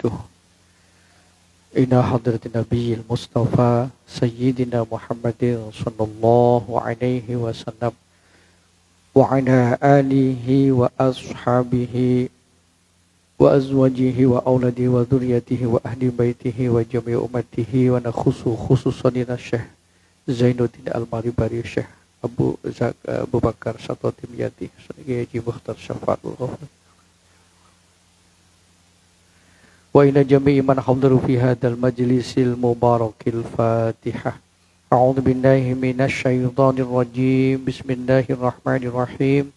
وبعده إلى حضرة النبي المصطفى سيدنا محمد صلى الله عليه وسلم وعلى آله وأصحابه وأزواجه وأولاده وذريته وأهل بيته وجميع أمته ونخص خصوصا الشيخ زين الدين المارباري الشيخ أبو بكر سطو دمياطي Haji Mukhtar Syafatul Ghafar وإلى جميع من حضروا في هذا المجلس المبارك الفاتحة أعوذ بالله من الشيطان الرجيم بسم الله الرحمن الرحيم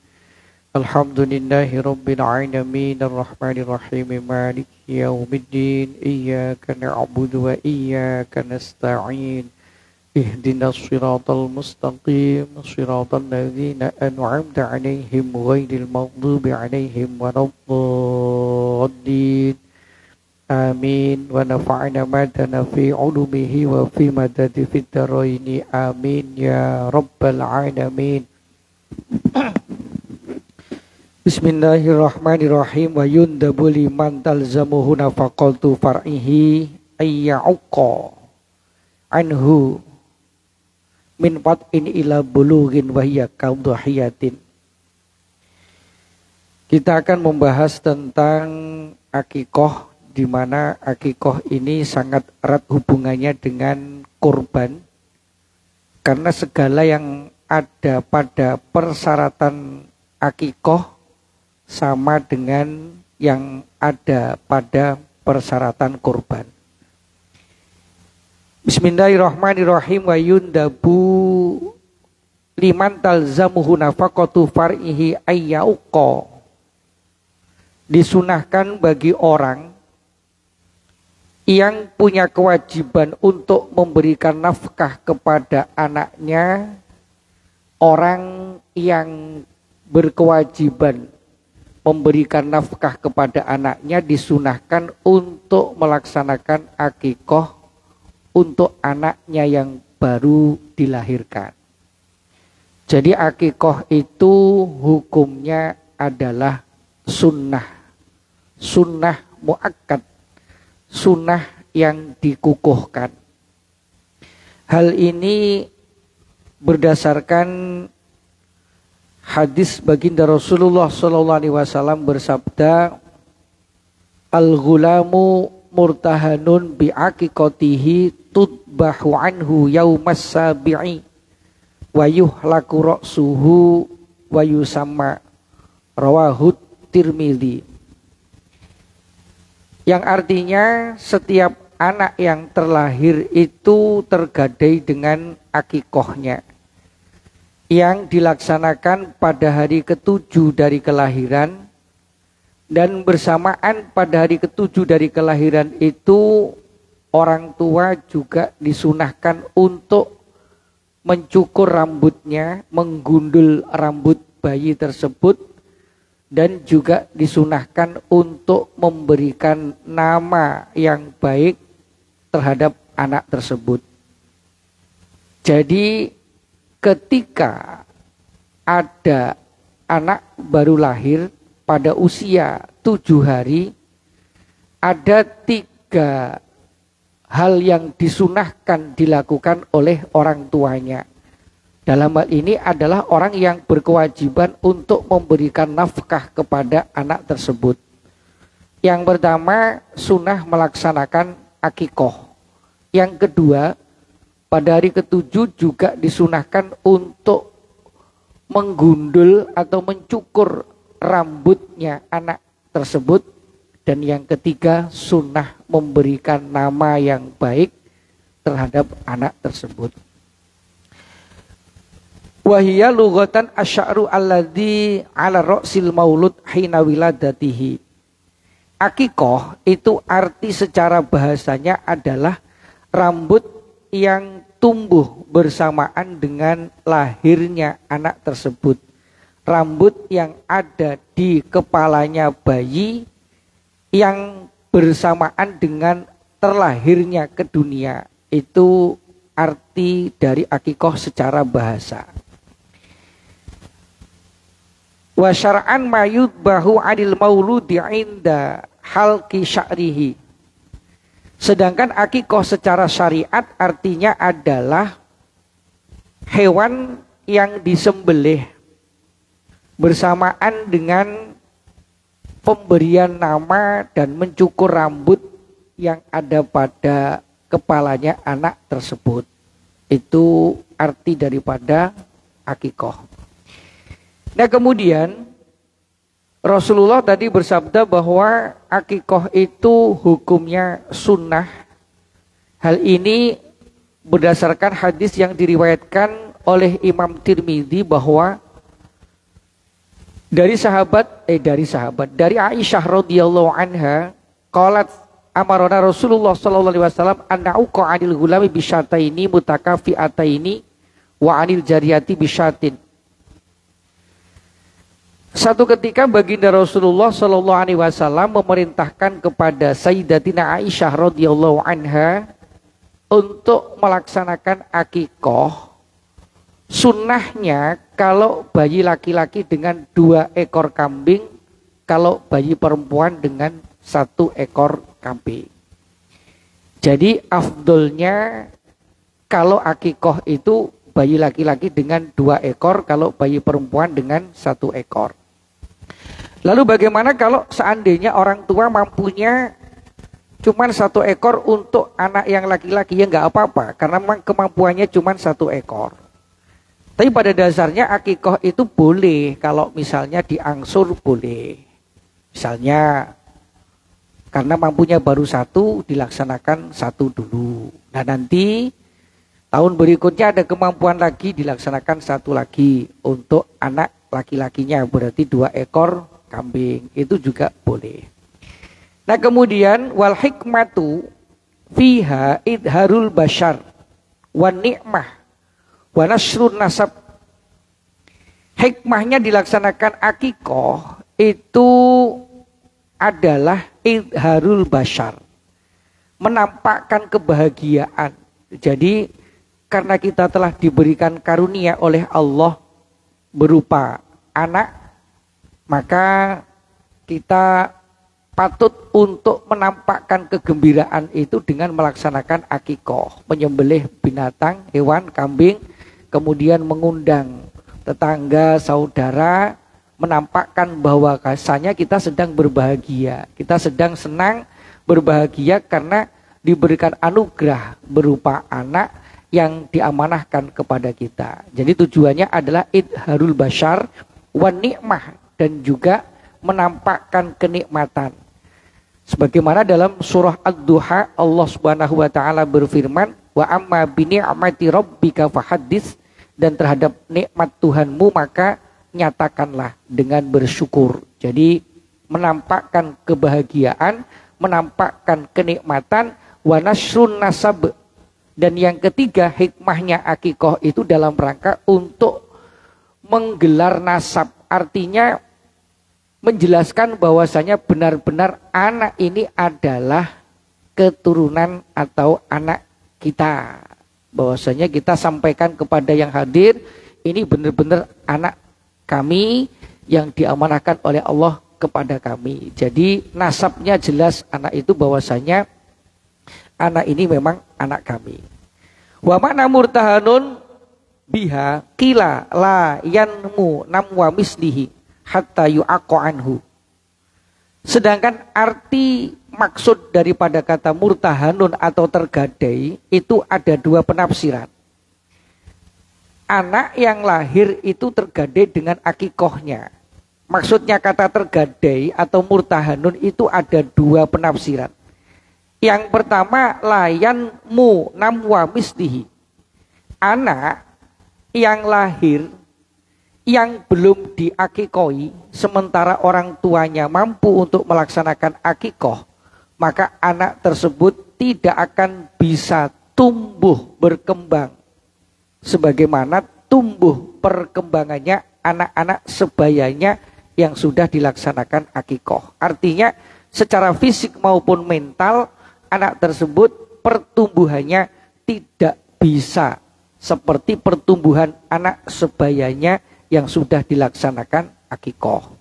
الحمد لله رب العالمين الرحمن الرحيم مالك يوم الدين إياك نعبد وإياك نستعين اهدنا الصراط المستقيم صراط الذين أنعمت عليهم غير المغضوب عليهم ولا الضالين آمين ونفعنا ما في علومه وفي مدد في الدارين آمين يا رب العالمين Bismillahirrahmanirrahim wa yundabu liman talzamuhu nafaqatu far'ihi ayya'uqa anhu min fat'in ila bulughin wa hiya kaudhahiyatin. Kita akan membahas tentang akikoh, di mana akikoh ini sangat erat hubungannya dengan kurban, karena segala yang ada pada persyaratan akikoh sama dengan yang ada pada persyaratan kurban. Bismillahirrahmanirrahim wa yundabu liman talzamuhu nafaqatu far'ihi ayyauqa. Disunahkan bagi orang yang punya kewajiban untuk memberikan nafkah kepada anaknya, orang yang berkewajiban memberikan nafkah kepada anaknya disunahkan untuk melaksanakan akikoh untuk anaknya yang baru dilahirkan. Jadi akikoh itu hukumnya adalah sunnah, sunnah muakkad, sunnah yang dikukuhkan. Hal ini berdasarkan hadis baginda Rasulullah SAW bersabda, al-ghulamu murtahanun bi'aqiqatihi tudbahu anhu yaumas sabi'i wa yuhlaku ra'suhu wa yusamma, rawahut Tirmidzi. Yang artinya setiap anak yang terlahir itu tergadai dengan akikohnya yang dilaksanakan pada hari ke-7 dari kelahiran, dan bersamaan pada hari ke-7 dari kelahiran itu orang tua juga disunahkan untuk mencukur rambutnya, menggundul rambut bayi tersebut, dan juga disunahkan untuk memberikan nama yang baik terhadap anak tersebut. Jadi ketika ada anak baru lahir pada usia 7 hari, ada 3 hal yang disunahkan dilakukan oleh orang tuanya. Dalam hal ini adalah orang yang berkewajiban untuk memberikan nafkah kepada anak tersebut. Yang pertama, sunnah melaksanakan akikoh. Yang kedua, pada hari ke-7 juga disunahkan untuk menggundul atau mencukur rambutnya anak tersebut. Dan yang ketiga, sunnah memberikan nama yang baik terhadap anak tersebut. Wahiyya lughatan asy'aru alladzi ala ra'sil maulud hina wiladatihi. Akikoh itu arti secara bahasanya adalah rambut yang tumbuh bersamaan dengan lahirnya anak tersebut. Rambut yang ada di kepalanya bayi yang bersamaan dengan terlahirnya ke dunia. Itu arti dari akikoh secara bahasa. Wa syar'an mayud bahu adil mauludi inda halqi sya'rihi. Sedangkan akikoh secara syariat artinya adalah hewan yang disembelih bersamaan dengan pemberian nama dan mencukur rambut yang ada pada kepalanya anak tersebut. Itu arti daripada akikoh. Nah kemudian Rasulullah tadi bersabda bahwa akikoh itu hukumnya sunnah. Hal ini berdasarkan hadis yang diriwayatkan oleh Imam Tirmidzi bahwa dari Aisyah radhiyallahu anha qalat amarona Rasulullah sallallahu alaihi wasallam an na'uqa 'anil ghulami bisyataini mutakafiataini wa 'anil jariyati bisyatin. Satu ketika baginda Rasulullah sallallahu alaihi wasallam memerintahkan kepada Sayyidatina Aisyah radhiyallahu anha untuk melaksanakan akikoh. Sunnahnya kalau bayi laki-laki dengan 2 ekor kambing, kalau bayi perempuan dengan 1 ekor kambing. Jadi afdolnya kalau akikoh itu bayi laki-laki dengan 2 ekor, kalau bayi perempuan dengan 1 ekor. Lalu bagaimana kalau seandainya orang tua mampunya cuma 1 ekor untuk anak yang laki-laki? Ya nggak apa-apa, karena memang kemampuannya cuma 1 ekor. Tapi pada dasarnya akikoh itu boleh kalau misalnya diangsur boleh. Misalnya karena mampunya baru 1 dilaksanakan 1 dulu. Nah nanti tahun berikutnya ada kemampuan lagi dilaksanakan 1 lagi untuk anak laki-lakinya, berarti 2 ekor kambing, itu juga boleh. Nah kemudian wal hikmatu fiha idharul bashar wan ni'mah wa nasrun nasab. Hikmahnya dilaksanakan akikoh itu adalah idharul bashar, menampakkan kebahagiaan. Jadi karena kita telah diberikan karunia oleh Allah berupa anak, maka kita patut untuk menampakkan kegembiraan itu dengan melaksanakan akikoh, menyembelih binatang, hewan, kambing, kemudian mengundang tetangga, saudara, menampakkan bahwa kasanya kita sedang berbahagia, kita sedang senang berbahagia karena diberikan anugerah berupa anak yang diamanahkan kepada kita. Jadi tujuannya adalah idharul bashar wan ni'mah, dan juga menampakkan kenikmatan. Sebagaimana dalam surah Ad-Duha Allah Subhanahu wa taala berfirman, wa amma bi ni'mati rabbika fahaddits, dan terhadap nikmat Tuhanmu maka nyatakanlah dengan bersyukur. Jadi menampakkan kebahagiaan, menampakkan kenikmatan, wa nasrun nasab. Dan yang ketiga, hikmahnya akikoh itu dalam rangka untuk menggelar nasab, artinya menjelaskan bahwasanya benar-benar anak ini adalah keturunan atau anak kita. Bahwasanya kita sampaikan kepada yang hadir, ini benar-benar anak kami yang diamanahkan oleh Allah kepada kami. Jadi nasabnya jelas anak itu, bahwasanya anak ini memang anak kami. Wa makna murtahanun biha kila la yanmu namwa mislihi hatta yu'aqqa anhu. Sedangkan arti maksud daripada kata murtahanun atau tergadai itu ada 2 penafsiran. Anak yang lahir itu tergadai dengan akikohnya. Maksudnya kata tergadai atau murtahanun itu ada 2 penafsiran. Yang pertama, layanmu namwa mislihi. Anak yang lahir yang belum diakikoi, sementara orang tuanya mampu untuk melaksanakan akikoh, maka anak tersebut tidak akan bisa tumbuh berkembang sebagaimana tumbuh perkembangannya anak-anak sebayanya yang sudah dilaksanakan akikoh. Artinya secara fisik maupun mental anak tersebut pertumbuhannya tidak bisa seperti pertumbuhan anak sebayanya yang sudah dilaksanakan akikoh.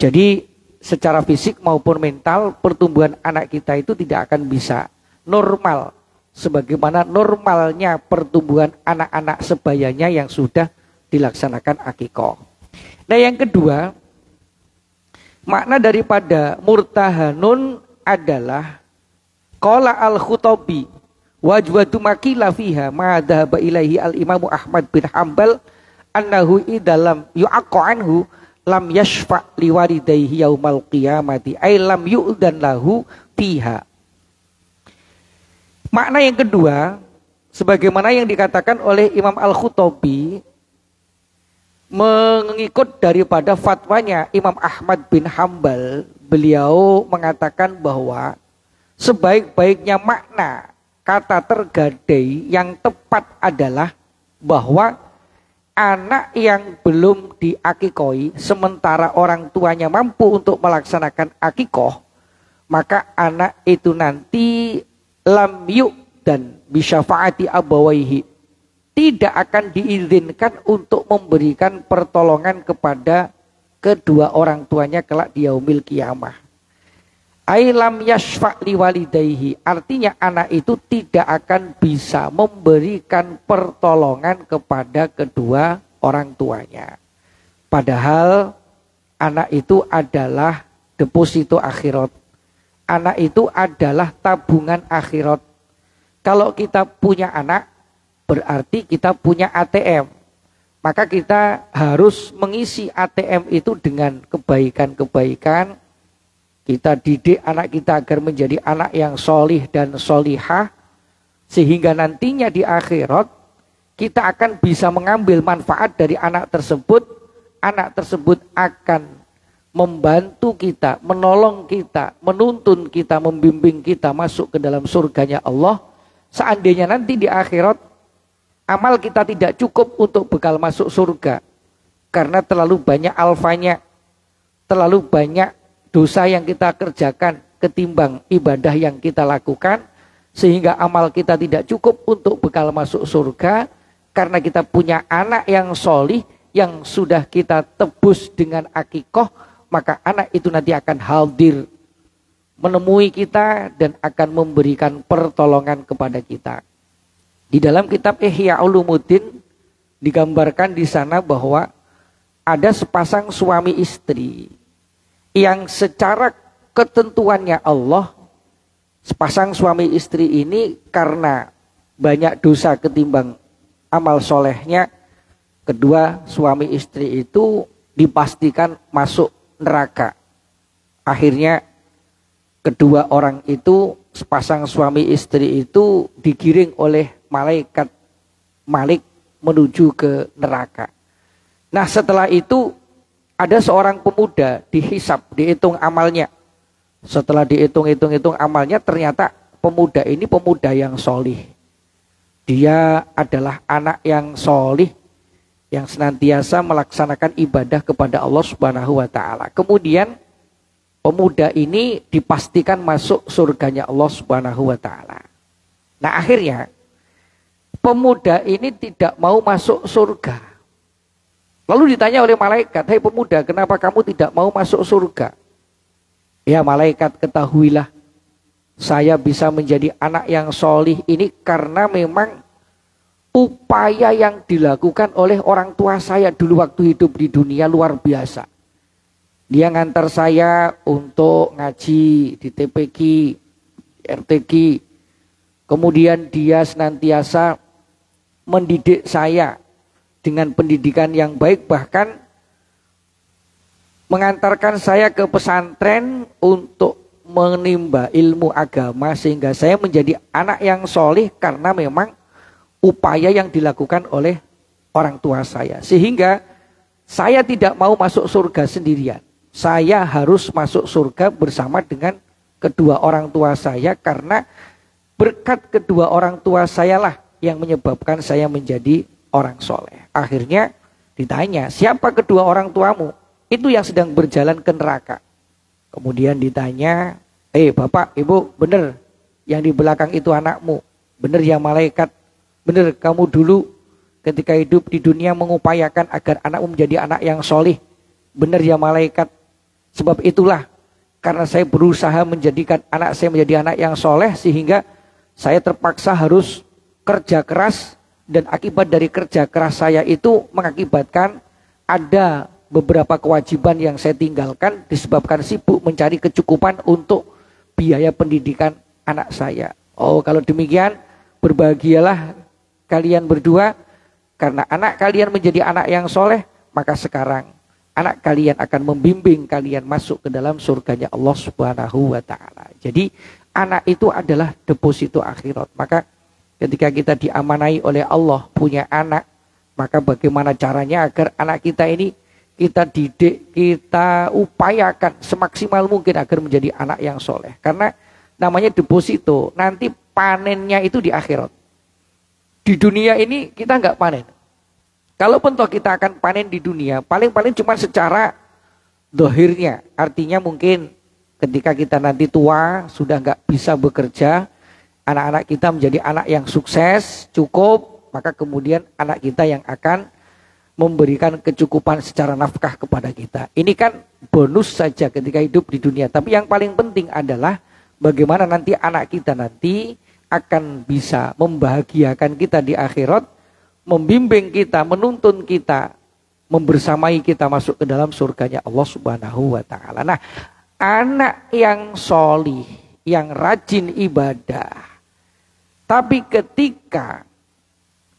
Jadi secara fisik maupun mental, pertumbuhan anak kita itu tidak akan bisa normal sebagaimana normalnya pertumbuhan anak-anak sebayanya yang sudah dilaksanakan akikoh. Nah, yang kedua, makna daripada murtahanun adalah qala al-Khutabi wajwatu makila fiha ma dhahaba ilaihi al-Imam Ahmad bin Hanbal annahu idalam yu'aqqa anhu lam yashfa' liwalidayhi yaumal qiyamati ay lam yu'dan lahu fiha. Makna yang kedua, sebagaimana yang dikatakan oleh Imam Al-Khuttabi mengikut daripada fatwanya Imam Ahmad bin Hanbal, beliau mengatakan bahwa sebaik-baiknya makna kata tergadai yang tepat adalah bahwa anak yang belum diakikoi sementara orang tuanya mampu untuk melaksanakan akikoh, maka anak itu nanti lam yu dan bisyafaati abawaihi tidak akan diizinkan untuk memberikan pertolongan kepada kedua orang tuanya kelak di yaumil qiyamah. Ailam yashfa' liwalidayhi, artinya anak itu tidak akan bisa memberikan pertolongan kepada kedua orang tuanya. Padahal anak itu adalah deposito akhirat. Anak itu adalah tabungan akhirat. Kalau kita punya anak, berarti kita punya ATM. Maka kita harus mengisi ATM itu dengan kebaikan-kebaikan. Kita didik anak kita agar menjadi anak yang solih dan solihah. Sehingga nantinya di akhirat kita akan bisa mengambil manfaat dari anak tersebut. Anak tersebut akan membantu kita, menolong kita, menuntun kita, membimbing kita masuk ke dalam surganya Allah. Seandainya nanti di akhirat amal kita tidak cukup untuk bekal masuk surga. Karena terlalu banyak alfanya, terlalu banyak dosa yang kita kerjakan ketimbang ibadah yang kita lakukan, sehingga amal kita tidak cukup untuk bekal masuk surga. Karena kita punya anak yang solih yang sudah kita tebus dengan akikoh, maka anak itu nanti akan hadir menemui kita dan akan memberikan pertolongan kepada kita. Di dalam kitab Ihya Ulumuddin digambarkan di sana bahwa ada sepasang suami istri yang secara ketentuannya Allah, sepasang suami istri ini karena banyak dosa ketimbang amal solehnya, kedua suami istri itu dipastikan masuk neraka. Akhirnya kedua orang itu, sepasang suami istri itu digiring oleh malaikat Malik menuju ke neraka. Nah, setelah itu ada seorang pemuda dihisap, dihitung amalnya. Setelah dihitung amalnya, ternyata pemuda ini pemuda yang solih. Dia adalah anak yang solih, yang senantiasa melaksanakan ibadah kepada Allah Subhanahu wa Ta'ala. Kemudian pemuda ini dipastikan masuk surganya Allah Subhanahu wa Ta'ala. Nah, akhirnya pemuda ini tidak mau masuk surga. Lalu ditanya oleh malaikat, "Hai pemuda, kenapa kamu tidak mau masuk surga?" "Ya malaikat, ketahuilah, saya bisa menjadi anak yang solih ini karena memang upaya yang dilakukan oleh orang tua saya dulu waktu hidup di dunia luar biasa. Dia ngantar saya untuk ngaji di TPQ, RTQ. Kemudian dia senantiasa mendidik saya dengan pendidikan yang baik, bahkan mengantarkan saya ke pesantren untuk menimba ilmu agama, sehingga saya menjadi anak yang solih karena memang upaya yang dilakukan oleh orang tua saya. Sehingga saya tidak mau masuk surga sendirian. Saya harus masuk surga bersama dengan kedua orang tua saya, karena berkat kedua orang tua saya lah yang menyebabkan saya menjadi orang soleh." Akhirnya ditanya, "Siapa kedua orang tuamu?" "Itu yang sedang berjalan ke neraka." Kemudian ditanya, "Bapak, ibu, benar yang di belakang itu anakmu? Benar ya malaikat? Benar kamu dulu ketika hidup di dunia mengupayakan agar anakmu menjadi anak yang soleh? Benar ya malaikat? Sebab itulah karena saya berusaha menjadikan anak saya menjadi anak yang soleh, sehingga saya terpaksa harus kerja keras, dan akibat dari kerja keras saya itu mengakibatkan ada beberapa kewajiban yang saya tinggalkan disebabkan sibuk mencari kecukupan untuk biaya pendidikan anak saya. Oh, kalau demikian berbahagialah kalian berdua, karena anak kalian menjadi anak yang soleh, maka sekarang anak kalian akan membimbing kalian masuk ke dalam surganya Allah Subhanahu wa ta'ala. Jadi anak itu adalah deposito akhirat. Maka ketika kita diamanai oleh Allah punya anak, maka bagaimana caranya agar anak kita ini kita didik, kita upayakan semaksimal mungkin agar menjadi anak yang soleh. Karena namanya deposito, nanti panennya itu di akhirat. Di dunia ini kita nggak panen. Kalaupun toh kita akan panen di dunia, paling-paling cuma secara dohirnya. Artinya mungkin ketika kita nanti tua, sudah nggak bisa bekerja, anak-anak kita menjadi anak yang sukses, cukup, maka kemudian anak kita yang akan memberikan kecukupan secara nafkah kepada kita. Ini kan bonus saja ketika hidup di dunia. Tapi yang paling penting adalah bagaimana nanti anak kita nanti akan bisa membahagiakan kita di akhirat, membimbing kita, menuntun kita, membersamai kita masuk ke dalam surganya Allah Subhanahu wa ta'ala. Nah, anak yang solih, yang rajin ibadah, tapi ketika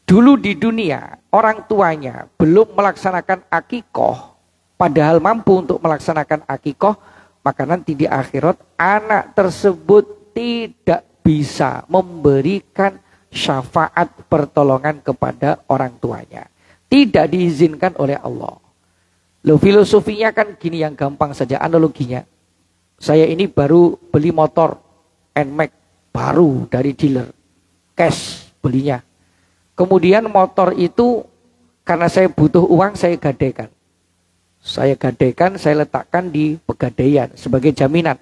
dulu di dunia orang tuanya belum melaksanakan akikoh, padahal mampu untuk melaksanakan akikoh, maka nanti di akhirat anak tersebut tidak bisa memberikan syafaat pertolongan kepada orang tuanya. Tidak diizinkan oleh Allah. Loh, filosofinya kan gini, yang gampang saja analoginya. Saya ini baru beli motor NMAX baru dari dealer. Cash belinya. Kemudian motor itu karena saya butuh uang, saya gadaikan. Saya letakkan di pegadaian sebagai jaminan.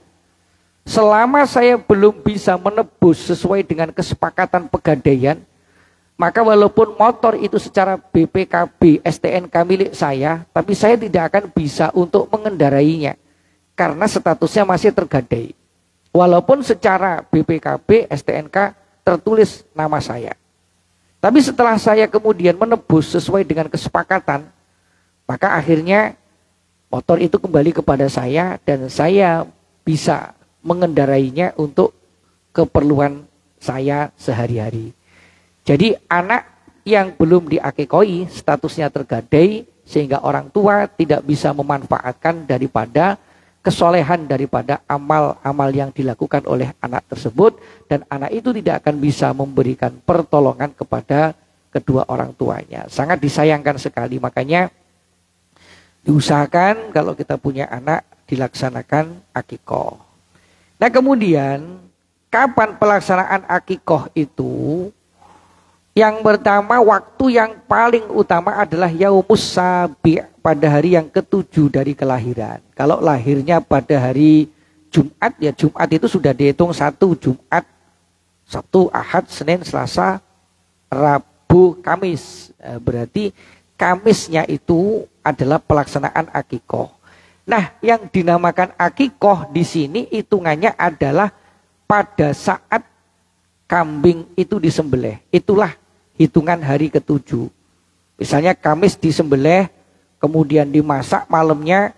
Selama saya belum bisa menebus sesuai dengan kesepakatan pegadaian, maka walaupun motor itu secara BPKB, STNK milik saya, tapi saya tidak akan bisa untuk mengendarainya karena statusnya masih tergadai. Walaupun secara BPKB, STNK tertulis nama saya. Tapi setelah saya kemudian menebus sesuai dengan kesepakatan, maka akhirnya motor itu kembali kepada saya dan saya bisa mengendarainya untuk keperluan saya sehari-hari. Jadi anak yang belum diakikoi statusnya tergadai, sehingga orang tua tidak bisa memanfaatkan daripada kesolehan daripada amal-amal yang dilakukan oleh anak tersebut, dan anak itu tidak akan bisa memberikan pertolongan kepada kedua orang tuanya. Sangat disayangkan sekali, makanya diusahakan kalau kita punya anak dilaksanakan akikoh. Nah, kemudian kapan pelaksanaan akikoh itu? Yang pertama, waktu yang paling utama adalah Yaumus Sabi', pada hari yang ke-7 dari kelahiran. Kalau lahirnya pada hari Jumat, ya Jumat itu sudah dihitung 1 Jumat, Sabtu, Ahad, Senin, Selasa, Rabu, Kamis. Berarti Kamisnya itu adalah pelaksanaan akikoh. Nah, yang dinamakan akikoh di sini hitungannya adalah pada saat kambing itu disembelih. Itulah hitungan hari ke-7. Misalnya Kamis disembelih, kemudian dimasak malamnya,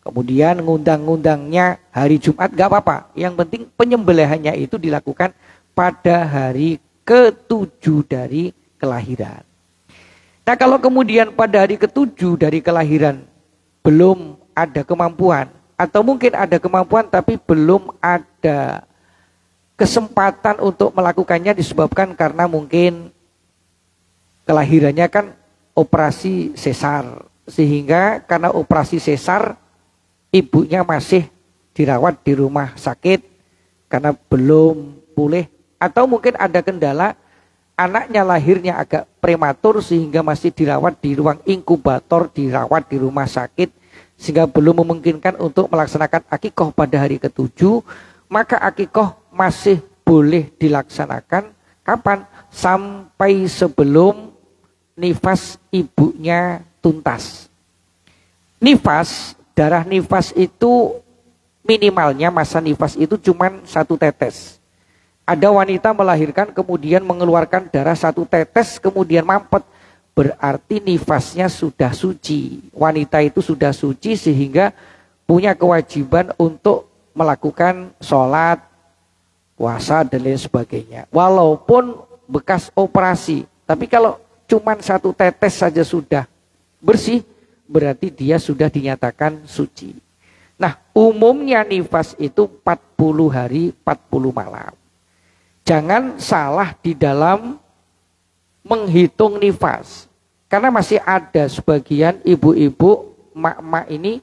kemudian ngundang-ngundangnya hari Jumat, gak apa-apa. Yang penting penyembelihannya itu dilakukan pada hari ke-7 dari kelahiran. Nah, kalau kemudian pada hari ke-7 dari kelahiran belum ada kemampuan, atau mungkin ada kemampuan tapi belum ada kesempatan untuk melakukannya disebabkan karena mungkin kelahirannya kan operasi sesar, sehingga karena operasi sesar ibunya masih dirawat di rumah sakit karena belum pulih, atau mungkin ada kendala anaknya lahirnya agak prematur sehingga masih dirawat di ruang inkubator, dirawat di rumah sakit, sehingga belum memungkinkan untuk melaksanakan akikoh pada hari ke-7, maka akikoh masih boleh dilaksanakan kapan? Sampai sebelum nifas ibunya tuntas. Nifas, darah nifas itu minimalnya masa nifas itu cuma 1 tetes. Ada wanita melahirkan kemudian mengeluarkan darah 1 tetes kemudian mampet, berarti nifasnya sudah suci. Wanita itu sudah suci sehingga punya kewajiban untuk melakukan sholat, puasa dan lain sebagainya. Walaupun bekas operasi, tapi kalau cuma 1 tetes saja sudah bersih, berarti dia sudah dinyatakan suci. Nah, umumnya nifas itu 40 hari 40 malam. Jangan salah di dalam menghitung nifas. Karena masih ada sebagian ibu-ibu, mak-mak ini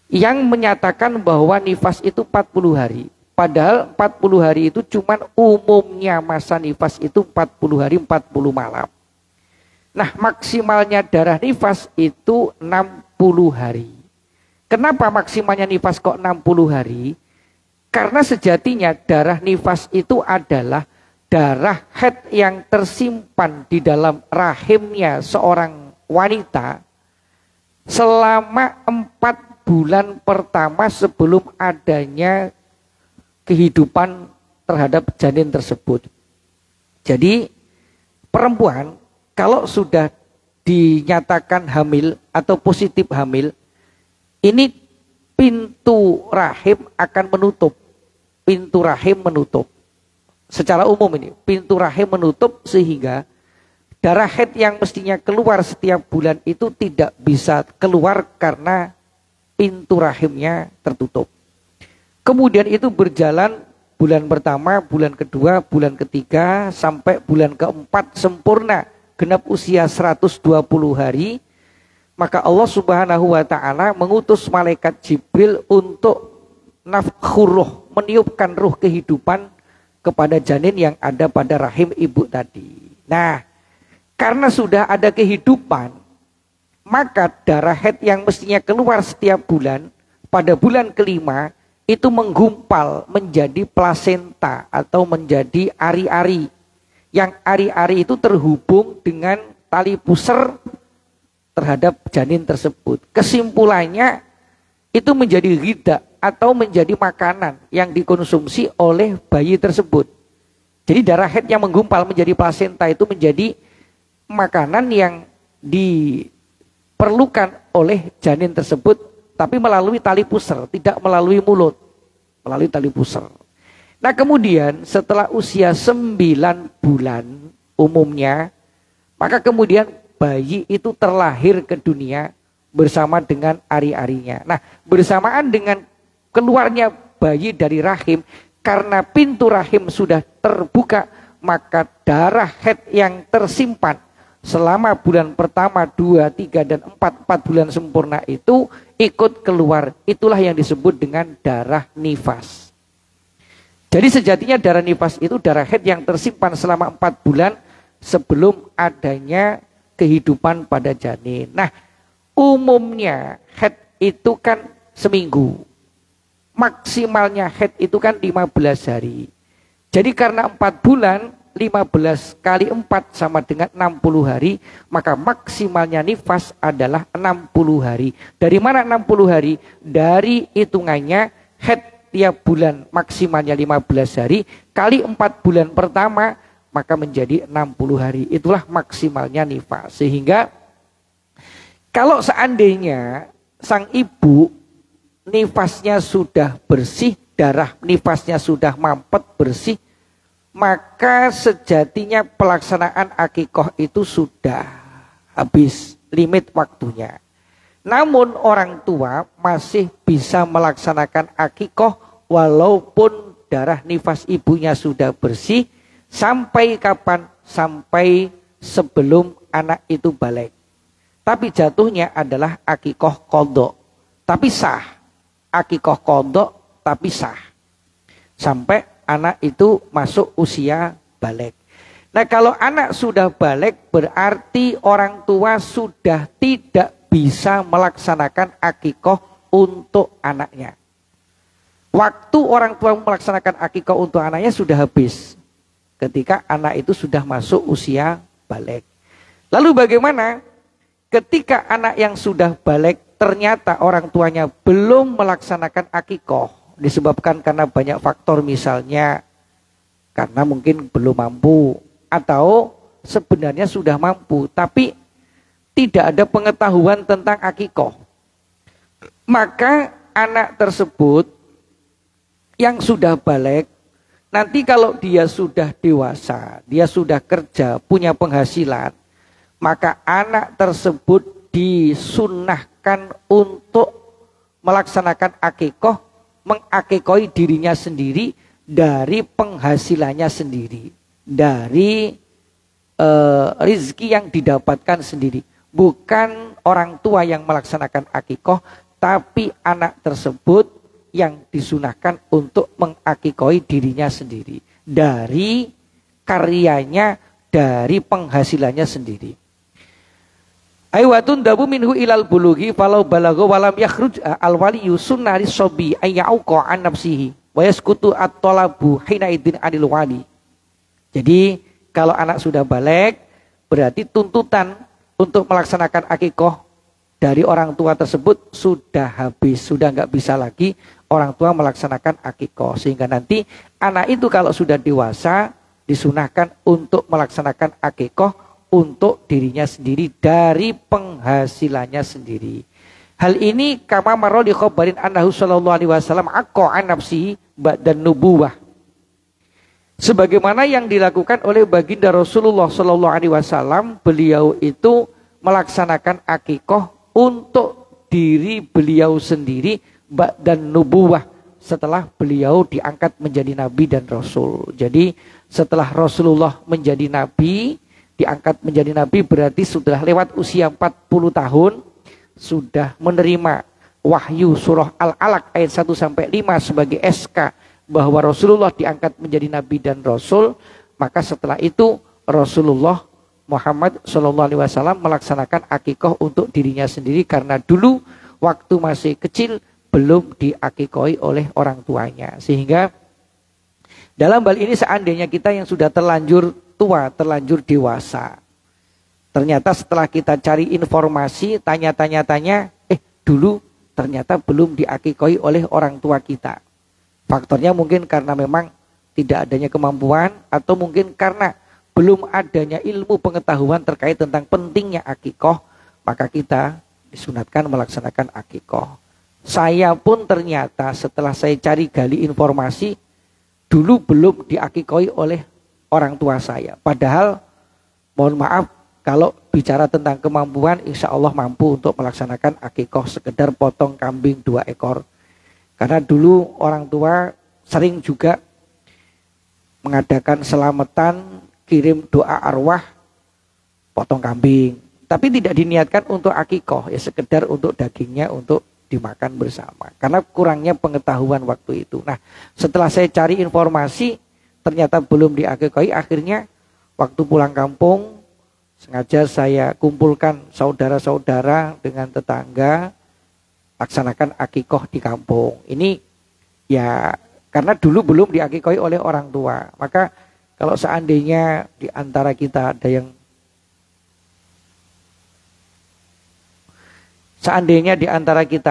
yang menyatakan bahwa nifas itu 40 hari. Padahal 40 hari itu cuman umumnya masa nifas itu 40 hari 40 malam. Nah, maksimalnya darah nifas itu 60 hari. Kenapa maksimalnya nifas kok 60 hari? Karena sejatinya darah nifas itu adalah darah haid yang tersimpan di dalam rahimnya seorang wanita selama 4 bulan pertama sebelum adanya kehidupan terhadap janin tersebut. Jadi perempuan kalau sudah dinyatakan hamil atau positif hamil, ini pintu rahim akan menutup. Pintu rahim menutup. Secara umum ini, pintu rahim menutup sehingga darah haid yang mestinya keluar setiap bulan itu tidak bisa keluar karena pintu rahimnya tertutup. Kemudian itu berjalan bulan pertama, bulan kedua, bulan ketiga, sampai bulan keempat sempurna. Genap usia 120 hari. Maka Allah Subhanahu wa ta'ala mengutus malaikat Jibril untuk nafkhur ruh, meniupkan ruh kehidupan kepada janin yang ada pada rahim ibu tadi. Nah, karena sudah ada kehidupan, maka darah haid yang mestinya keluar setiap bulan, pada bulan kelima, itu menggumpal menjadi plasenta atau menjadi ari-ari. Yang ari-ari itu terhubung dengan tali pusar terhadap janin tersebut. Kesimpulannya itu menjadi ghidha atau menjadi makanan yang dikonsumsi oleh bayi tersebut. Jadi darah haid yang menggumpal menjadi plasenta itu menjadi makanan yang diperlukan oleh janin tersebut, tapi melalui tali pusar, tidak melalui mulut, melalui tali pusar. Nah, kemudian setelah usia 9 bulan umumnya, maka kemudian bayi itu terlahir ke dunia bersama dengan ari-arinya. Nah, bersamaan dengan keluarnya bayi dari rahim, karena pintu rahim sudah terbuka, maka darah haid yang tersimpan selama bulan pertama, 2, 3, dan 4 bulan sempurna itu ikut keluar. Itulah yang disebut dengan darah nifas. Jadi sejatinya darah nifas itu darah haid yang tersimpan selama 4 bulan sebelum adanya kehidupan pada janin. Nah, umumnya haid itu kan seminggu. Maksimalnya haid itu kan 15 hari. Jadi karena 4 bulan, 15 kali 4 sama dengan 60 hari, maka maksimalnya nifas adalah 60 hari. Dari mana 60 hari? Dari hitungannya haid tiap bulan maksimalnya 15 hari, kali 4 bulan pertama, maka menjadi 60 hari. Itulah maksimalnya nifas. Sehingga kalau seandainya sang ibu nifasnya sudah bersih, darah nifasnya sudah mampet bersih, maka sejatinya pelaksanaan akikoh itu sudah habis limit waktunya. Namun orang tua masih bisa melaksanakan akikoh walaupun darah nifas ibunya sudah bersih. Sampai kapan? Sampai sebelum anak itu balik. Tapi jatuhnya adalah akikoh qadha. Tapi sah. Akikoh qadha tapi sah. Sampai anak itu masuk usia balik. Nah, kalau anak sudah balik berarti orang tua sudah tidak bisa melaksanakan akikoh untuk anaknya. Waktu orang tua melaksanakan akikoh untuk anaknya sudah habis. Ketika anak itu sudah masuk usia balik. Lalu bagaimana ketika anak yang sudah balik ternyata orang tuanya belum melaksanakan akikoh, disebabkan karena banyak faktor, misalnya karena mungkin belum mampu, atau sebenarnya sudah mampu tapi tidak ada pengetahuan tentang akikoh, maka anak tersebut yang sudah balik, nanti kalau dia sudah dewasa, dia sudah kerja, punya penghasilan, maka anak tersebut disunnahkan untuk melaksanakan akikoh, mengakikoi dirinya sendiri dari penghasilannya sendiri, dari rizki yang didapatkan sendiri. Bukan orang tua yang melaksanakan akikoh, tapi anak tersebut yang disunahkan untuk mengakikoi dirinya sendiri dari karyanya, dari penghasilannya sendiri. Aywatun dabu minhu ilal bulugi falau balago walam yakhruj al waliyu sunnari sobi ayyauqa an nafsihi wa yaskutu at-talabu hina idin anil wali. Jadi kalau anak sudah balik, berarti tuntutan untuk melaksanakan akikoh dari orang tua tersebut sudah habis, sudah nggak bisa lagi orang tua melaksanakan akikoh. Sehingga nanti anak itu kalau sudah dewasa disunahkan untuk melaksanakan akikoh untuk dirinya sendiri dari penghasilannya sendiri. Hal ini kama marra di khabarin annahu sallallahu alaihi wasallam aqqa an nafsihi ba'da nubuwah. Sebagaimana yang dilakukan oleh baginda Rasulullah sallallahu alaihi wasallam, beliau itu melaksanakan akikoh untuk diri beliau sendiri ba'da nubuwah, setelah beliau diangkat menjadi nabi dan rasul. Jadi setelah Rasulullah menjadi nabi, diangkat menjadi nabi, berarti sudah lewat usia 40 tahun, sudah menerima wahyu surah Al-Alaq ayat 1 sampai 5 sebagai SK bahwa Rasulullah diangkat menjadi nabi dan rasul. Maka setelah itu Rasulullah Muhammad SAW melaksanakan akikoh untuk dirinya sendiri, karena dulu waktu masih kecil belum diakikoi oleh orang tuanya. Sehingga dalam hal ini seandainya kita yang sudah terlanjur tua, terlanjur dewasa, ternyata setelah kita cari informasi, tanya-tanya, dulu ternyata belum diakikoi oleh orang tua kita. Faktornya mungkin karena memang tidak adanya kemampuan, atau mungkin karena belum adanya ilmu pengetahuan terkait tentang pentingnya akikoh, maka kita disunatkan melaksanakan akikoh. Saya pun ternyata setelah saya cari gali informasi, dulu belum diakikoi oleh orang tua saya. Padahal mohon maaf, kalau bicara tentang kemampuan, insya Allah mampu untuk melaksanakan akikoh sekedar potong kambing 2 ekor. Karena dulu orang tua sering juga mengadakan selamatan, kirim doa arwah, potong kambing. Tapi tidak diniatkan untuk akikoh, ya sekedar untuk dagingnya untuk dimakan bersama. Karena kurangnya pengetahuan waktu itu. Nah, setelah saya cari informasi, ternyata belum diakikoi. Akhirnya waktu pulang kampung, sengaja saya kumpulkan saudara-saudara dengan tetangga, laksanakan akikoh di kampung. Ini ya karena dulu belum diakikoi oleh orang tua. Maka kalau seandainya di antara kita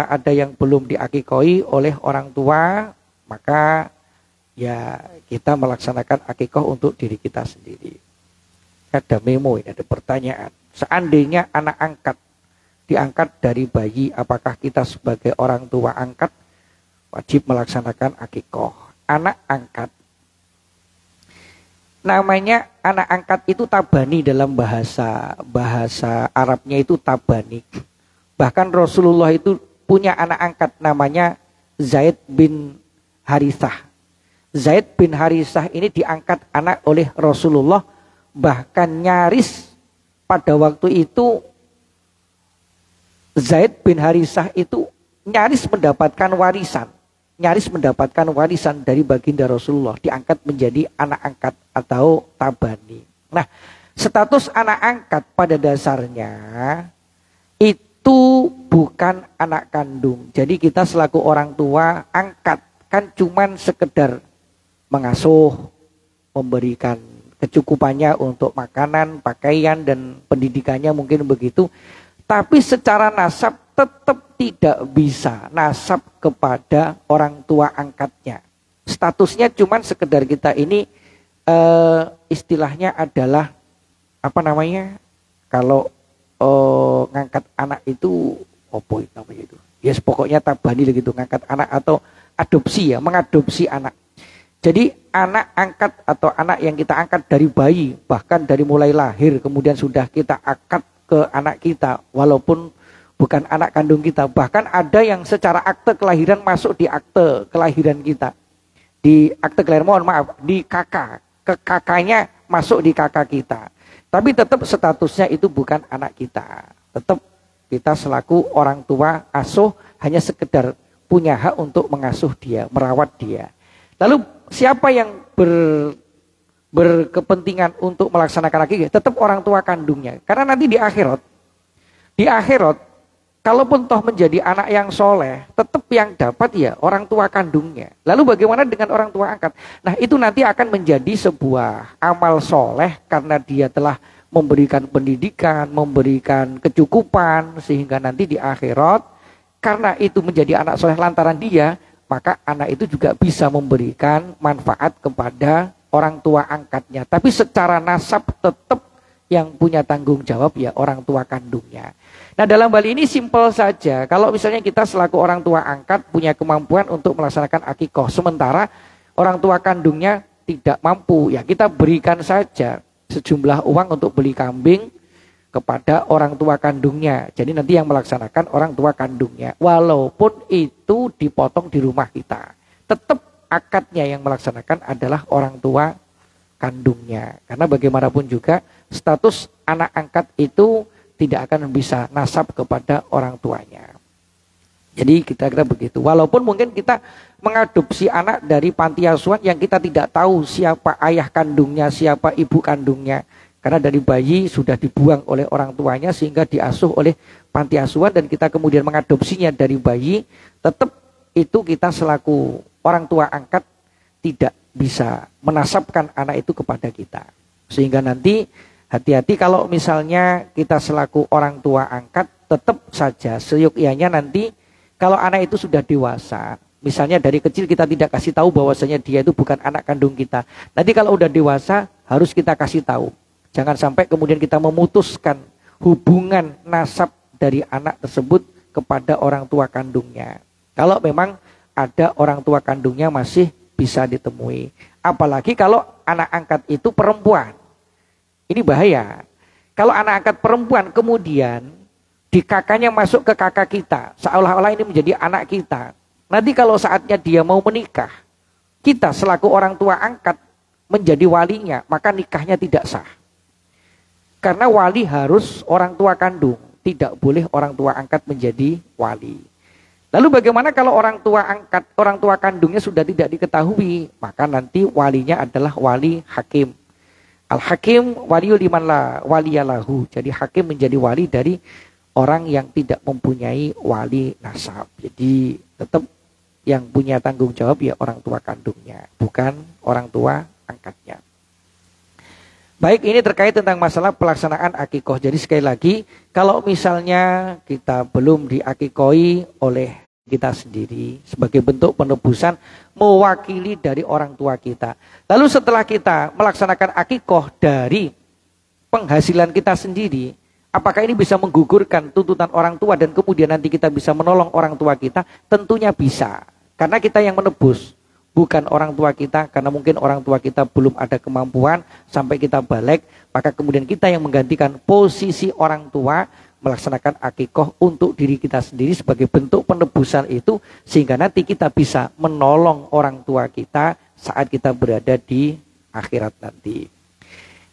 ada yang belum diakikoi oleh orang tua, maka ya kita melaksanakan akikoh untuk diri kita sendiri. Ada memo, ini ada pertanyaan. Seandainya anak angkat diangkat dari bayi, apakah kita sebagai orang tua angkat wajib melaksanakan akikoh? Anak angkat, namanya anak angkat itu tabani, dalam bahasa Arabnya itu tabani. Bahkan Rasulullah itu punya anak angkat namanya Zaid bin Harithah. Zaid bin Harithah ini diangkat anak oleh Rasulullah, bahkan nyaris pada waktu itu Zaid bin Harithah itu nyaris mendapatkan warisan dari baginda Rasulullah, diangkat menjadi anak angkat atau tabani. Nah, status anak angkat pada dasarnya itu bukan anak kandung. Jadi kita selaku orang tua angkat kan cuman sekedar mengasuh, memberikan kecukupannya untuk makanan, pakaian, dan pendidikannya mungkin begitu. Tapi secara nasab tetap tidak bisa nasab kepada orang tua angkatnya. Statusnya cuman sekedar kita ini istilahnya adalah apa namanya? Kalau ngangkat anak itu apa itu namanya itu? Yes, pokoknya tabani gitu, ngangkat anak atau adopsi ya, mengadopsi anak. Jadi anak angkat atau anak yang kita angkat dari bayi, bahkan dari mulai lahir kemudian sudah kita angkat ke anak kita, walaupun bukan anak kandung kita. Bahkan ada yang secara akte kelahiran masuk di akte kelahiran kita. Di akte kelahiran, mohon maaf, di kakak, ke kakaknya masuk di kakak kita. Tapi tetap statusnya itu bukan anak kita. Tetap kita selaku orang tua asuh hanya sekedar punya hak untuk mengasuh dia, merawat dia. Lalu siapa yang berkepentingan untuk melaksanakan akikah? Tetap orang tua kandungnya. Karena nanti di akhirat, kalaupun toh menjadi anak yang soleh, tetap yang dapat ya orang tua kandungnya. Lalu bagaimana dengan orang tua angkat? Nah itu nanti akan menjadi sebuah amal soleh karena dia telah memberikan pendidikan, memberikan kecukupan, sehingga nanti di akhirat, karena itu menjadi anak soleh lantaran dia, maka anak itu juga bisa memberikan manfaat kepada orang tua angkatnya. Tapi secara nasab tetap yang punya tanggung jawab ya orang tua kandungnya. Nah dalam hal ini simpel saja. Kalau misalnya kita selaku orang tua angkat punya kemampuan untuk melaksanakan akikah, sementara orang tua kandungnya tidak mampu, ya kita berikan saja sejumlah uang untuk beli kambing kepada orang tua kandungnya. Jadi nanti yang melaksanakan orang tua kandungnya. Walaupun itu dipotong di rumah kita, tetap akadnya yang melaksanakan adalah orang tua kandungnya. Karena bagaimanapun juga status anak angkat itu tidak akan bisa nasab kepada orang tuanya. Jadi kita kira begitu. Walaupun mungkin kita mengadopsi anak dari panti asuhan yang kita tidak tahu siapa ayah kandungnya, siapa ibu kandungnya. Karena dari bayi sudah dibuang oleh orang tuanya sehingga diasuh oleh panti asuhan dan kita kemudian mengadopsinya dari bayi, tetap itu kita selaku orang tua angkat tidak bisa menasabkan anak itu kepada kita. Sehingga nanti hati-hati kalau misalnya kita selaku orang tua angkat, tetap saja seyukianya nanti kalau anak itu sudah dewasa, misalnya dari kecil kita tidak kasih tahu bahwasanya dia itu bukan anak kandung kita. Nanti kalau udah dewasa harus kita kasih tahu. Jangan sampai kemudian kita memutuskan hubungan nasab dari anak tersebut kepada orang tua kandungnya. Kalau memang ada orang tua kandungnya masih bisa ditemui. Apalagi kalau anak angkat itu perempuan. Ini bahaya. Kalau anak angkat perempuan kemudian di kakaknya masuk ke kakak kita, seolah-olah ini menjadi anak kita. Nanti kalau saatnya dia mau menikah, kita selaku orang tua angkat menjadi walinya, maka nikahnya tidak sah. Karena wali harus orang tua kandung, tidak boleh orang tua angkat menjadi wali. Lalu bagaimana kalau orang tua angkat, orang tua kandungnya sudah tidak diketahui, maka nanti walinya adalah wali hakim. Al-hakim waliul liman la waliyalahu. Jadi hakim menjadi wali dari orang yang tidak mempunyai wali nasab. Jadi tetap yang punya tanggung jawab ya orang tua kandungnya, bukan orang tua angkatnya. Baik, ini terkait tentang masalah pelaksanaan akikoh. Jadi sekali lagi, kalau misalnya kita belum diakikoi oleh kita sendiri sebagai bentuk penebusan mewakili dari orang tua kita. Lalu setelah kita melaksanakan akikoh dari penghasilan kita sendiri, apakah ini bisa menggugurkan tuntutan orang tua dan kemudian nanti kita bisa menolong orang tua kita? Tentunya bisa. Karena kita yang menebus, bukan orang tua kita. Karena mungkin orang tua kita belum ada kemampuan sampai kita balik, maka kemudian kita yang menggantikan posisi orang tua melaksanakan akikoh untuk diri kita sendiri sebagai bentuk penebusan itu, sehingga nanti kita bisa menolong orang tua kita saat kita berada di akhirat nanti.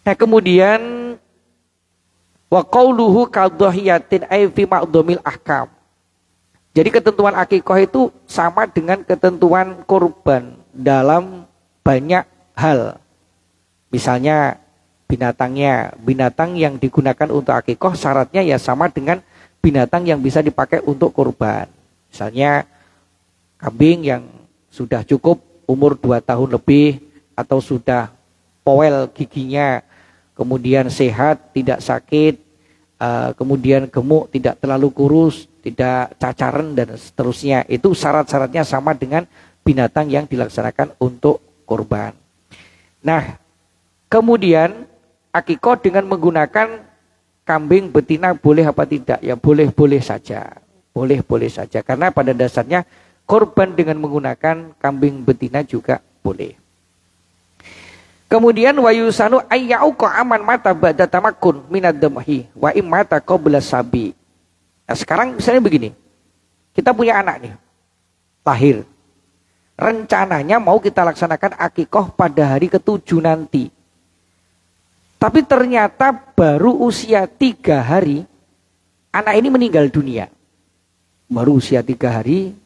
Nah kemudian wa qauluhu kadhahiyatin ay fi ma'dhamil ahkam. Jadi ketentuan akikoh itu sama dengan ketentuan kurban dalam banyak hal. Misalnya binatang yang digunakan untuk akikoh syaratnya ya sama dengan binatang yang bisa dipakai untuk kurban. Misalnya kambing yang sudah cukup umur 2 tahun lebih atau sudah powel giginya, kemudian sehat, tidak sakit, kemudian gemuk, tidak terlalu kurus, tidak cacaran dan seterusnya. Itu syarat-syaratnya sama dengan binatang yang dilaksanakan untuk kurban. Nah, kemudian akikoh dengan menggunakan kambing betina boleh apa tidak? Ya boleh-boleh saja. Boleh-boleh saja. Karena pada dasarnya korban dengan menggunakan kambing betina juga boleh. Kemudian wa yusanu ayyauqa aman mata ba'da tamakkun minad damhi wa immata qabla sabi. Nah, sekarang misalnya begini. Kita punya anak nih. Lahir. Rencananya mau kita laksanakan akikoh pada hari ke-7 nanti. Tapi ternyata baru usia 3 hari anak ini meninggal dunia. Baru usia 3 hari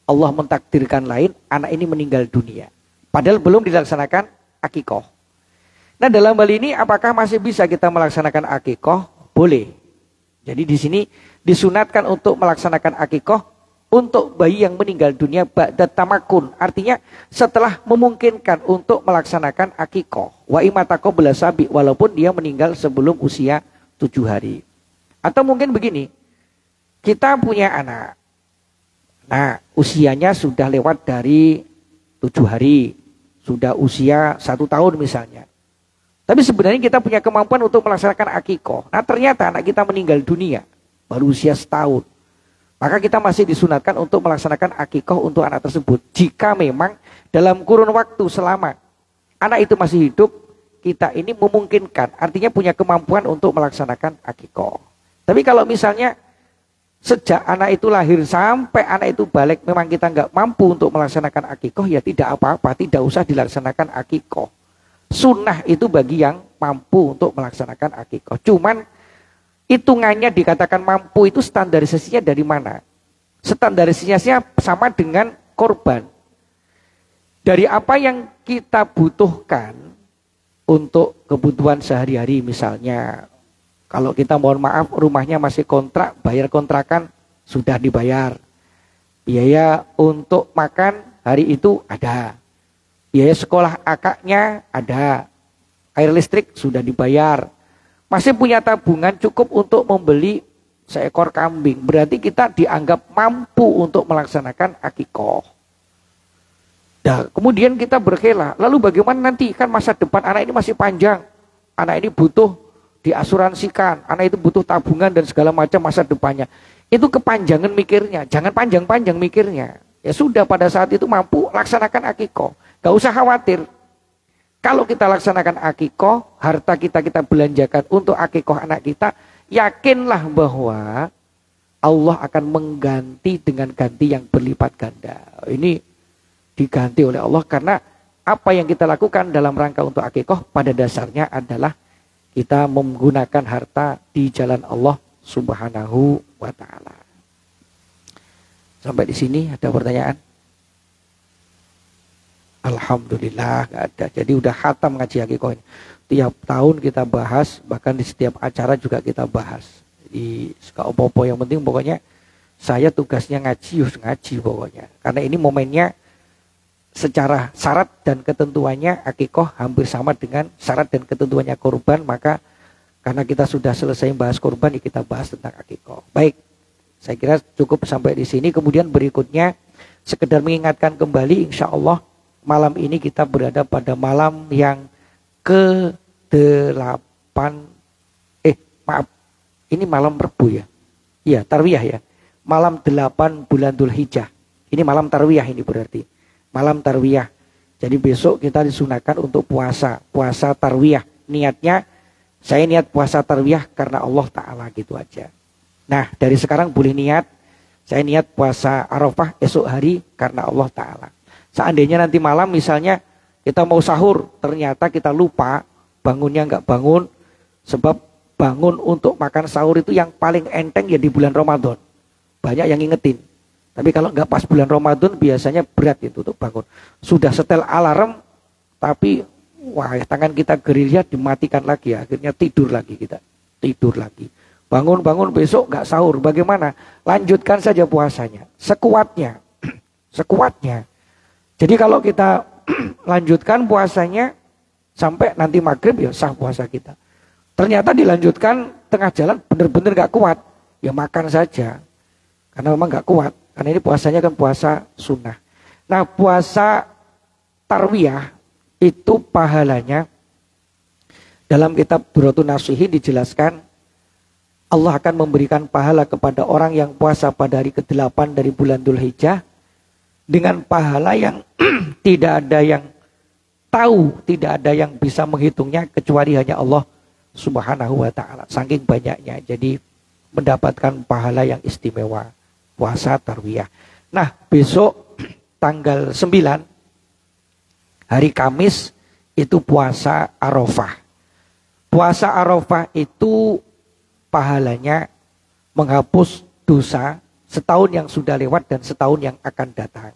Allah mentakdirkan lain, anak ini meninggal dunia. Padahal belum dilaksanakan akikoh. Nah, dalam hal ini apakah masih bisa kita melaksanakan akikoh? Boleh. Jadi di sini disunatkan untuk melaksanakan akikoh untuk bayi yang meninggal dunia ba'da tamakun. Artinya setelah memungkinkan untuk melaksanakan akikoh. Wa imata qabla sabi, walaupun dia meninggal sebelum usia 7 hari. Atau mungkin begini, kita punya anak. Nah, usianya sudah lewat dari 7 hari. Sudah usia 1 tahun misalnya. Tapi sebenarnya kita punya kemampuan untuk melaksanakan akikoh. Nah, ternyata anak kita meninggal dunia baru usia 1 tahun. Maka kita masih disunatkan untuk melaksanakan akikoh untuk anak tersebut. Jika memang dalam kurun waktu selama anak itu masih hidup, kita ini memungkinkan. Artinya punya kemampuan untuk melaksanakan akikoh. Tapi kalau misalnya sejak anak itu lahir sampai anak itu balik memang kita nggak mampu untuk melaksanakan akikoh, ya tidak apa-apa, tidak usah dilaksanakan akikoh. Sunnah itu bagi yang mampu untuk melaksanakan akikoh. Cuman hitungannya dikatakan mampu itu standarisasinya dari mana? Standarisasinya sama dengan korban. Dari apa yang kita butuhkan untuk kebutuhan sehari-hari misalnya. Kalau kita mohon maaf rumahnya masih kontrak, bayar kontrakan sudah dibayar. Biaya untuk makan hari itu ada. Biaya sekolah akaknya ada. Air listrik sudah dibayar. Masih punya tabungan cukup untuk membeli seekor kambing. Berarti kita dianggap mampu untuk melaksanakan akikoh. Nah, kemudian kita berkela. Lalu bagaimana nanti? Kan masa depan anak ini masih panjang. Anak ini butuh diasuransikan, anak itu butuh tabungan dan segala macam masa depannya. Itu kepanjangan mikirnya, jangan panjang-panjang mikirnya. Ya sudah pada saat itu mampu laksanakan akikoh. Gak usah khawatir. Kalau kita laksanakan akikoh, harta kita belanjakan untuk akikoh anak kita, yakinlah bahwa Allah akan mengganti dengan ganti yang berlipat ganda. Ini diganti oleh Allah karena apa yang kita lakukan dalam rangka untuk akikoh pada dasarnya adalah kita menggunakan harta di jalan Allah Subhanahu wa ta'ala. Sampai di sini ada pertanyaan? Alhamdulillah gak ada. Jadi udah khatam ngaji akikoh ini. Tiap tahun kita bahas, bahkan di setiap acara juga kita bahas. Jadi gak apa-apa, yang penting pokoknya saya tugasnya ngaji pokoknya. Karena ini momennya secara syarat dan ketentuannya akikoh hampir sama dengan syarat dan ketentuannya kurban, maka karena kita sudah selesai bahas kurban, ya kita bahas tentang akikoh. Baik, saya kira cukup sampai di sini. Kemudian berikutnya sekedar mengingatkan kembali, insya Allah malam ini kita berada pada malam yang ke-8. Ini malam Rebu ya? Iya, Tarwiyah ya. Malam 8 bulan Dzulhijjah. Ini malam Tarwiyah ini berarti. Malam Tarwiyah. Jadi besok kita disunahkan untuk puasa Tarwiyah. Niatnya saya niat puasa Tarwiyah karena Allah Ta'ala, gitu aja. Nah, dari sekarang boleh niat saya niat puasa Arafah esok hari karena Allah Ta'ala. Seandainya nanti malam misalnya kita mau sahur, ternyata kita lupa, bangunnya nggak bangun, sebab bangun untuk makan sahur itu yang paling enteng ya di bulan Ramadan. Banyak yang ngingetin. Tapi kalau nggak pas bulan Ramadan biasanya berat itu untuk bangun. Sudah setel alarm, tapi wah tangan kita gerilya dimatikan lagi, akhirnya tidur lagi kita. Tidur lagi. Bangun-bangun besok nggak sahur, bagaimana? Lanjutkan saja puasanya, sekuatnya. Sekuatnya. Jadi kalau kita lanjutkan puasanya sampai nanti maghrib ya sah puasa kita. Ternyata dilanjutkan tengah jalan benar-benar nggak kuat, ya makan saja. Karena memang nggak kuat. Karena ini puasanya kan puasa sunnah. Nah, puasa tarwiyah itu pahalanya dalam kitab Duratun Nasihin dijelaskan Allah akan memberikan pahala kepada orang yang puasa pada hari ke-8 dari bulan Dzulhijjah dengan pahala yang tidak ada yang tahu, tidak ada yang bisa menghitungnya kecuali hanya Allah Subhanahu wa taala. Saking banyaknya. Jadi mendapatkan pahala yang istimewa puasa tarwiyah. Nah, besok tanggal 9 hari Kamis itu puasa Arafah. Puasa Arafah itu pahalanya menghapus dosa setahun yang sudah lewat dan setahun yang akan datang.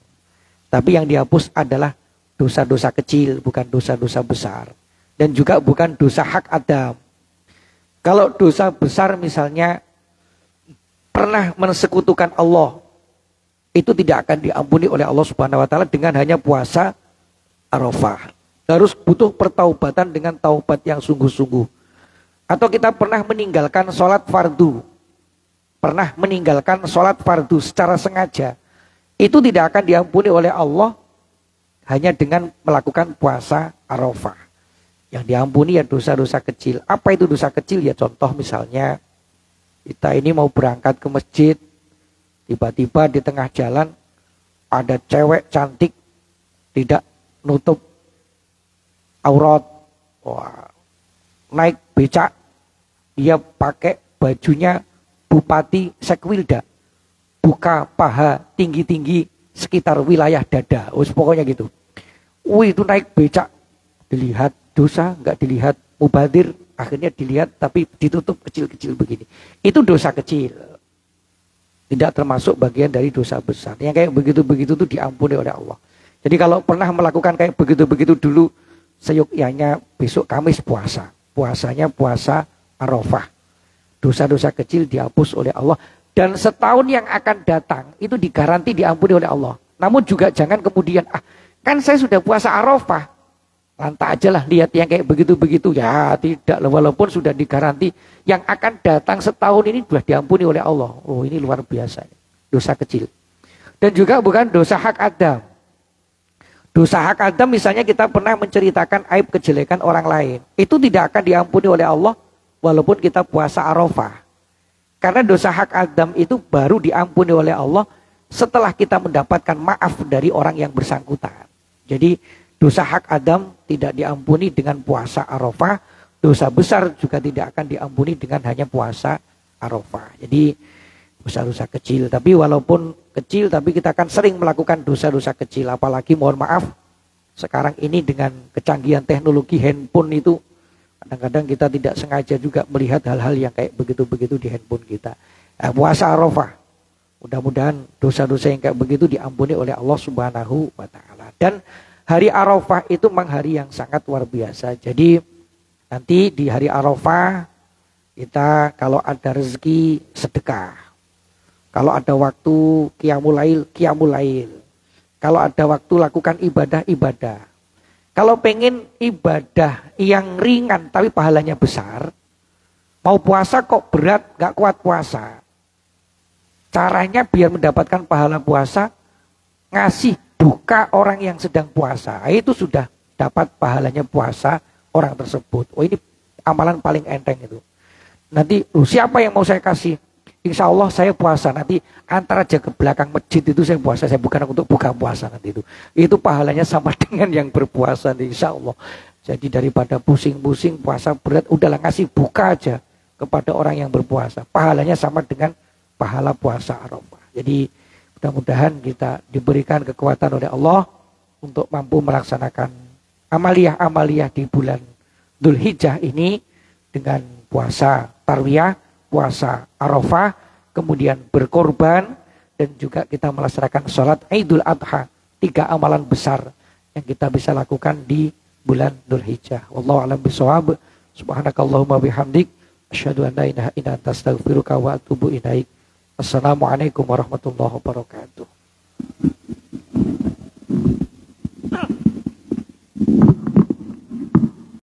Tapi yang dihapus adalah dosa-dosa kecil, bukan dosa-dosa besar. Dan juga bukan dosa hak Adam. Kalau dosa besar misalnya pernah mensekutukan Allah, itu tidak akan diampuni oleh Allah Subhanahu wa taala dengan hanya puasa Arafah. Harus butuh pertaubatan dengan taubat yang sungguh-sungguh. Atau kita pernah meninggalkan sholat fardu. Pernah meninggalkan sholat fardu secara sengaja. Itu tidak akan diampuni oleh Allah hanya dengan melakukan puasa Arafah. Yang diampuni ya dosa-dosa kecil. Apa itu dosa kecil? Ya contoh misalnya kita ini mau berangkat ke masjid. Tiba-tiba di tengah jalan ada cewek cantik tidak nutup aurat. Wah, naik becak. Dia pakai bajunya Bupati Sekwilda, buka paha tinggi-tinggi sekitar wilayah dada. Pokoknya gitu. Itu naik becak, dilihat dosa, nggak dilihat mubadir, akhirnya dilihat tapi ditutup kecil-kecil begini. Itu dosa kecil. Tidak termasuk bagian dari dosa besar. Yang kayak begitu-begitu itu diampuni oleh Allah. Jadi kalau pernah melakukan kayak begitu-begitu dulu, seyogyanya besok Kamis puasa. Puasanya puasa Arafah. Dosa-dosa kecil dihapus oleh Allah. Dan setahun yang akan datang itu digaranti diampuni oleh Allah. Namun juga jangan kemudian, kan saya sudah puasa Arafah. Lantas aja lah lihat yang kayak begitu-begitu. Ya tidak, walaupun sudah digaranti. Yang akan datang setahun ini sudah diampuni oleh Allah. Oh, ini luar biasa. Dosa kecil. Dan juga bukan dosa hak Adam. Dosa hak Adam misalnya kita pernah menceritakan aib kejelekan orang lain. Itu tidak akan diampuni oleh Allah walaupun kita puasa Arafah. Karena dosa hak Adam itu baru diampuni oleh Allah setelah kita mendapatkan maaf dari orang yang bersangkutan. Jadi dosa hak Adam tidak diampuni dengan puasa Arafah. Dosa besar juga tidak akan diampuni dengan hanya puasa Arafah. Jadi dosa-dosa kecil. Tapi walaupun kecil tapi kita akan sering melakukan dosa-dosa kecil. Apalagi mohon maaf sekarang ini dengan kecanggihan teknologi handphone itu kadang-kadang kita tidak sengaja juga melihat hal-hal yang kayak begitu-begitu di handphone kita. Puasa Arafah. Mudah-mudahan dosa-dosa yang kayak begitu diampuni oleh Allah Subhanahu wa taala. Dan hari Arafah itu memang hari yang sangat luar biasa. Jadi nanti di hari Arafah kita kalau ada rezeki sedekah. Kalau ada waktu qiyamul lail. Kalau ada waktu lakukan ibadah. Kalau pengen ibadah yang ringan tapi pahalanya besar, mau puasa kok berat, gak kuat puasa. Caranya biar mendapatkan pahala puasa, ngasih buka orang yang sedang puasa. Itu sudah dapat pahalanya puasa orang tersebut. Oh, ini amalan paling enteng itu. Nanti siapa yang mau saya kasih? Insya Allah saya puasa, nanti antar aja ke belakang masjid itu saya puasa, saya bukan untuk buka puasa nanti itu. Itu pahalanya sama dengan yang berpuasa insya Allah. Jadi daripada pusing-pusing puasa berat, udahlah ngasih buka aja kepada orang yang berpuasa. Pahalanya sama dengan pahala puasa Arafah. Jadi mudah-mudahan kita diberikan kekuatan oleh Allah untuk mampu melaksanakan amaliyah-amaliyah di bulan Dzulhijjah ini dengan puasa tarwiyah, puasa Arafah, kemudian berkorban, dan juga kita melaksanakan sholat Idul Adha. 3 amalan besar yang kita bisa lakukan di bulan Dzulhijjah. Wallahu a'lam bishawab. Subhanakallahumma bihamdik, asyhadu an la ilaha illa anta astaghfiruka wa atubu ilaik. Assalamualaikum warahmatullahi wabarakatuh.